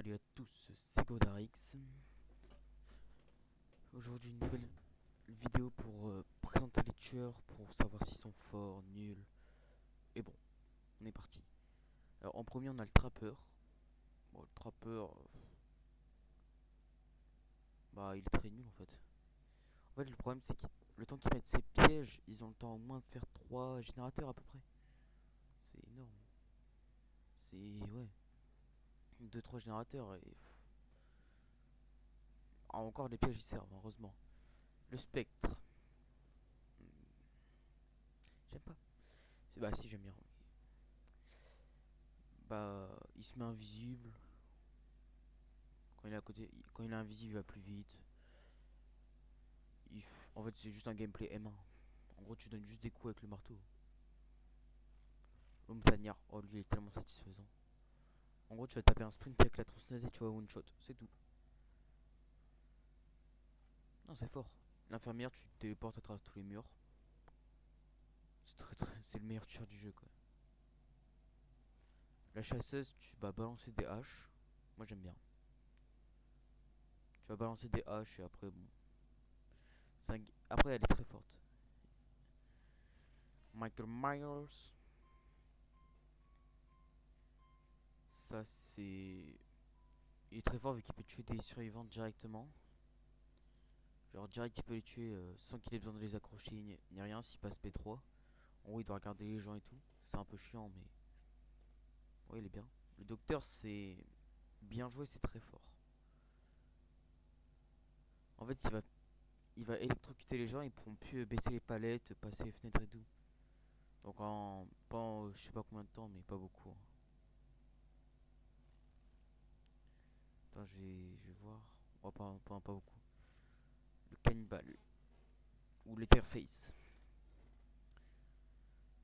Salut à tous, c'est Godarix. Aujourd'hui une nouvelle vidéo pour présenter les tueurs, pour savoir s'ils sont forts, nuls. Et bon, on est parti. Alors en premier on a le trappeur. Bon, le trappeur, bah il est très nul en fait. En fait le problème c'est que le temps qu'ils mettent ces pièges, ils ont le temps au moins de faire 3 générateurs à peu près. C'est énorme. C'est ouais, deux trois générateurs et ah, encore les pièges ils servent heureusement. Le spectre, j'aime pas. Bah si j'aime bien. Bah il se met invisible. Quand il est à côté, quand il est invisible, il va plus vite. En fait, c'est juste un gameplay M1. En gros, tu donnes juste des coups avec le marteau. L'homme Tanyard, oh lui, il est tellement satisfaisant. En gros, tu vas taper un sprint avec la tronçonneuse et tu vas one shot, c'est tout. Non, c'est fort. L'infirmière, tu te téléportes à travers tous les murs. C'est le meilleur tueur du jeu, quoi. La chasseuse, tu vas balancer des haches. Moi, j'aime bien. Tu vas balancer des haches et après, bon. Après, elle est très forte. Michael Myers, ça c'est. Il est très fort vu qu'il peut tuer des survivants directement. Genre direct il peut les tuer sans qu'il ait besoin de les accrocher ni rien s'il passe P3. En gros il doit regarder les gens et tout. C'est un peu chiant mais ouais il est bien. Le docteur c'est bien joué, c'est très fort. En fait il va électrocuter les gens, ils pourront plus baisser les palettes, passer les fenêtres et tout. Donc pas je sais pas combien de temps mais pas beaucoup, hein. Attends je vais voir. Oh, pas beaucoup. Le cannibale ou l'Etherface.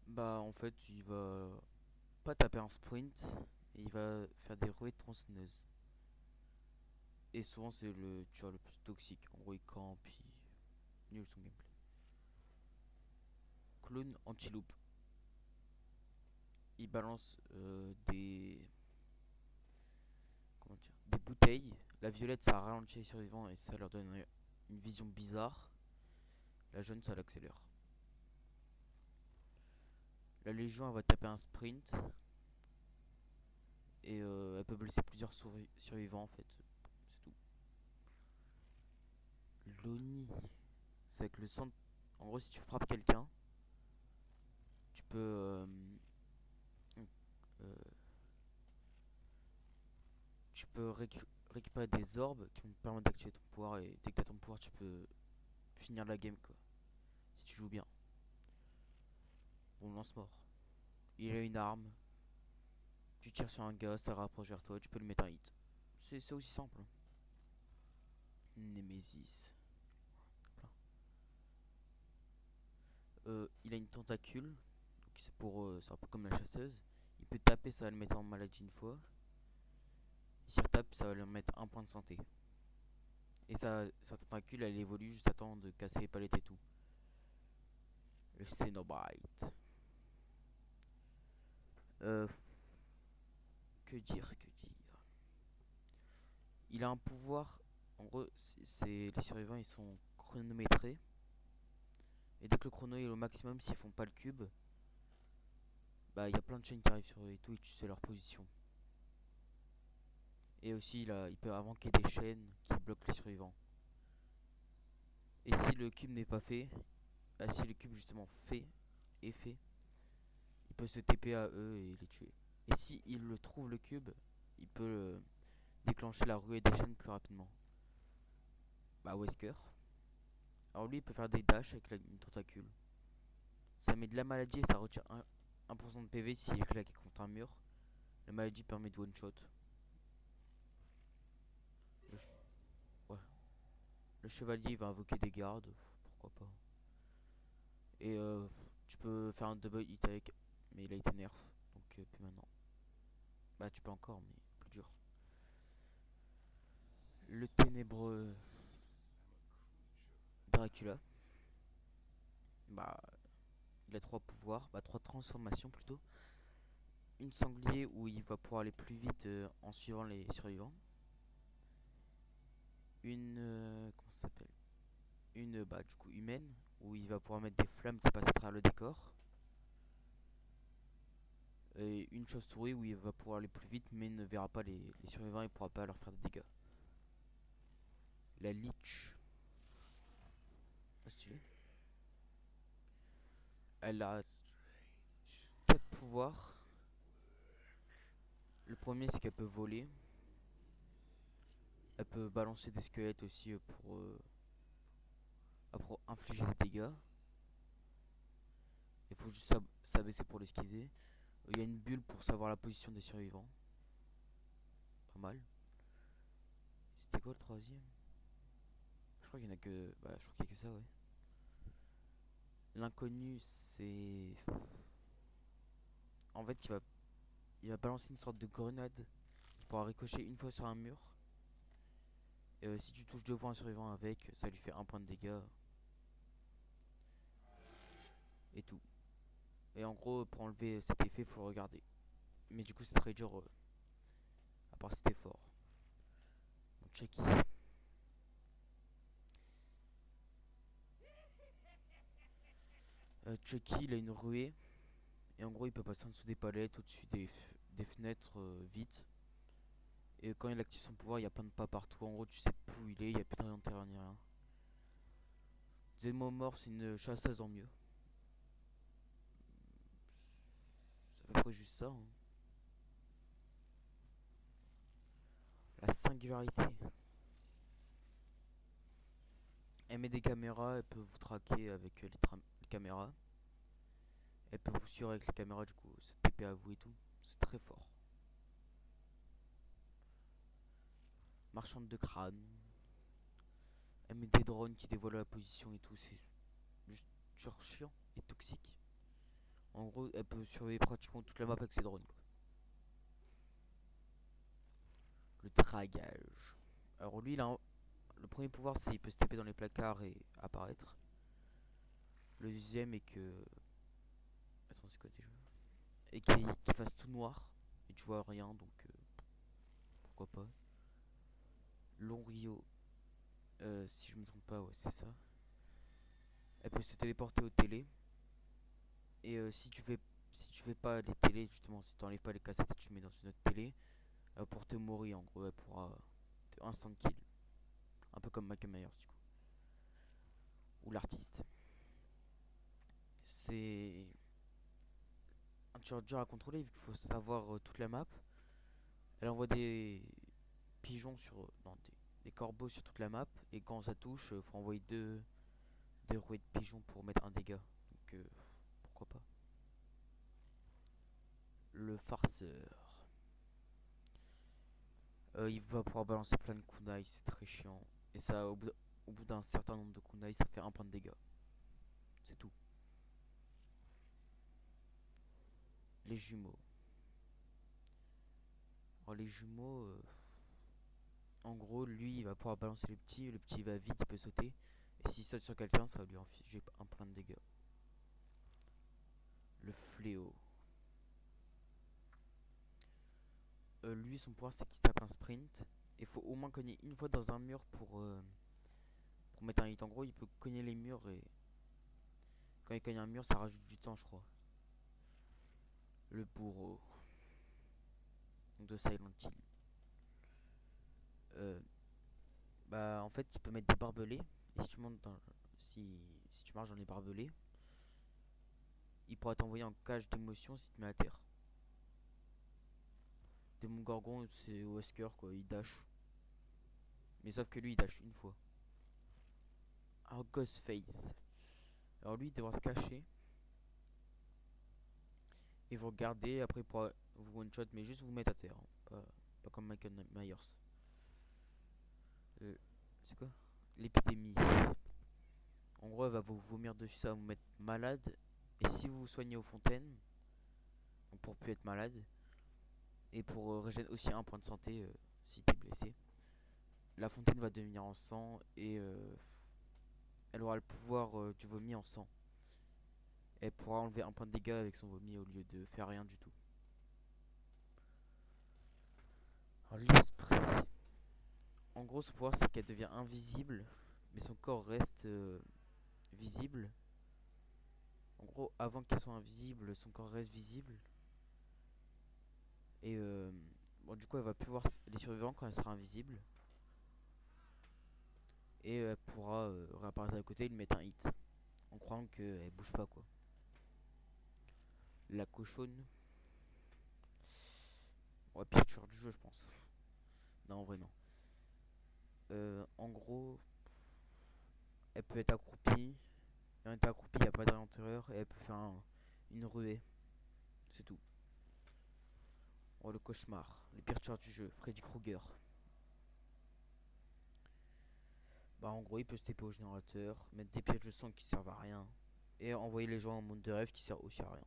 Bah en fait il va pas taper un sprint et il va faire des rouées de tronçonneuse. Et souvent c'est le tueur le plus toxique. En gros il campe puis nul son gameplay. Clone anti-loop. Il balance comment dire, des bouteilles. La violette ça ralentit les survivants et ça leur donne une vision bizarre. La jaune ça l'accélère. La légion elle va taper un sprint et elle peut blesser plusieurs survivants en fait. C'est tout. L'Oni, c'est avec le centre. En gros si tu frappes quelqu'un, tu peux euh, tu peux récupérer des orbes qui vont te permettre d'activer ton pouvoir et dès que t'as ton pouvoir tu peux finir la game quoi. Si tu joues bien. Bon lance-mort. Il a une arme, tu tires sur un gars, ça le rapproche vers toi, tu peux lui mettre un hit. C'est aussi simple, hein. Nemesis. Il a une tentacule, donc c'est un peu comme la chasseuse. Il peut taper, ça va le mettre en maladie une fois. Et s'il retape, ça va lui mettre un point de santé. Et sa tentacule, elle évolue juste à temps de casser les palettes et tout. Le Cenobite. Euh, que dire, que dire. Il a un pouvoir. En gros, les survivants ils sont chronométrés. Et dès que le chrono est au maximum, s'ils font pas le cube, bah il y a plein de chaînes qui arrivent sur eux et tout, et tu sais leur position. Et aussi, il peut invoquer des chaînes qui bloquent les survivants. Et si le cube n'est pas fait, si le cube justement est fait, il peut se TP à eux et les tuer. Et si il le trouve le cube, il peut déclencher la ruée des chaînes plus rapidement. Bah Wesker. Alors lui il peut faire des dashs avec une tentacule. Ça met de la maladie et ça retire 1% de PV s'il est claqué contre un mur. La maladie permet de one shot. Le, ouais. Le chevalier il va invoquer des gardes, pourquoi pas. Et tu peux faire un double hit avec, mais il a été nerf, donc plus maintenant. Bah tu peux encore, mais plus dur. Le ténébreux Dracula. Bah il a trois pouvoirs, bah trois transformations plutôt. Une sanglier où il va pouvoir aller plus vite en suivant les survivants. comment ça s'appelle, bah du coup humaine, où il va pouvoir mettre des flammes qui passent à travers le décor, et une chauve-souris où il va pouvoir aller plus vite mais ne verra pas les survivants et pourra pas leur faire de dégâts. La Lich, stylé. Elle a 4 pouvoirs. Le premier, c'est qu'elle peut voler. Elle peut balancer des squelettes aussi pour infliger des dégâts. Il faut juste s'abaisser pour l'esquiver. Il y a une bulle pour savoir la position des survivants. Pas mal. C'était quoi le troisième? Je crois qu'il y en a que. Bah, je crois qu'il y a que ça, ouais. L'inconnu, c'est. En fait, il va balancer une sorte de grenade qui pourra ricocher une fois sur un mur. Et si tu touches deux fois un survivant avec, ça lui fait un point de dégâts. Et tout. Et en gros, pour enlever cet effet, faut le regarder. Mais du coup, c'est très dur. À part si t'es fort. Bon, Chucky. Chucky, il a une ruée. Et en gros, il peut passer en dessous des palettes, au-dessus des fenêtres, vite. Et quand il active son pouvoir, il y a plein de pas partout. En gros, tu sais plus où il est, il y a plus de rien terrain ni rien. Zemomorph, c'est une chasseuse en mieux. C'est à peu près juste ça, hein. La singularité. Elle met des caméras, elle peut vous traquer avec les caméras. Elle peut vous suivre avec les caméras, du coup, se TP à vous et tout. C'est très fort. Marchande de crâne. Elle met des drones qui dévoilent la position et tout. C'est juste genre chiant et toxique. En gros, elle peut surveiller pratiquement toute la map avec ses drones, quoi. Le dragage. Alors lui, le premier pouvoir, c'est qu'il peut se taper dans les placards et apparaître. Le deuxième est que... Attends, c'est quoi déjà? Et qu'il fasse tout noir. Et tu vois rien, donc pourquoi pas. Lonrio, si je me trompe pas, ouais, c'est ça. Elle peut se téléporter aux télés. Et si tu fais pas les télés, justement, si tu n'enlèves pas les cassettes et tu mets dans une autre télé, pour te mourir, en gros, elle pourra te instant kill. Un peu comme Michael Myers, du coup. Ou l'artiste. C'est un tueur dur à contrôler vu qu'il faut savoir toute la map. Elle envoie des pigeons non, des corbeaux sur toute la map. Et quand ça touche, faut envoyer des rouées de pigeons pour mettre un dégât. Donc pourquoi pas. Le farceur. Il va pouvoir balancer plein de kunai, c'est très chiant. Et ça, au bout d'un certain nombre de kunai, ça fait un point de dégâts. C'est tout. Les jumeaux. Alors les jumeaux, en gros, lui, il va pouvoir balancer le petit va vite, il peut sauter. Et s'il saute sur quelqu'un, ça va lui infliger un point de dégâts. Le fléau. Lui, son pouvoir, c'est qu'il tape un sprint. Il faut au moins cogner une fois dans un mur pour mettre un hit. En gros, il peut cogner les murs et quand il cogne un mur, ça rajoute du temps, je crois. Le bourreau. Donc de Silent Hill. Bah, en fait, il peut mettre des barbelés. Et si tu marches dans les barbelés, il pourra t'envoyer en cage d'émotion si tu te mets à terre. Démon Gorgon, c'est Wesker, quoi, il dash. Mais sauf que lui, il dash une fois. Alors, Ghostface. Alors, lui, il devra se cacher. Et vous regarder, après, pour vous one-shot, mais juste vous mettre à terre, hein. Pas comme Michael Myers. Euh, c'est quoi? L'épidémie. En gros, elle va vous vomir dessus, ça va vous mettre malade. Et si vous vous soignez aux fontaines, donc pour plus être malade, et pour régénérer aussi un point de santé si t'es blessé, la fontaine va devenir en sang et elle aura le pouvoir du vomi en sang. Elle pourra enlever un point de dégâts avec son vomi au lieu de faire rien du tout. Alors, l'esprit. En gros, son pouvoir, c'est qu'elle devient invisible, mais son corps reste visible. En gros, avant qu'elle soit invisible, son corps reste visible. Et bon, du coup, elle va plus voir les survivants quand elle sera invisible. Et elle pourra réapparaître à côté et lui mettre un hit. En croyant qu'elle bouge pas, quoi. La cochonne. Ouais, pire tueur du jeu, je pense. Non, en vrai, non. En gros, elle peut être accroupie. Et en étant accroupie, il n'y a pas d'arrêt antérieur. Et elle peut faire une ruée. C'est tout. Oh, le cauchemar. Le pire tueur du jeu, Freddy Krueger. Bah, en gros, il peut se TP au générateur, mettre des pièges de sang qui servent à rien. Et envoyer les gens en monde de rêve qui sert aussi à rien.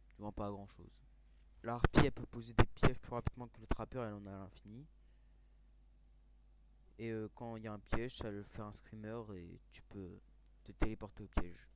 Tu vois, pas à grand chose. La harpie, elle peut poser des pièges plus rapidement que le trappeur, elle en a à l'infini. Et quand il y a un piège, ça le fait un screamer et tu peux te téléporter au piège.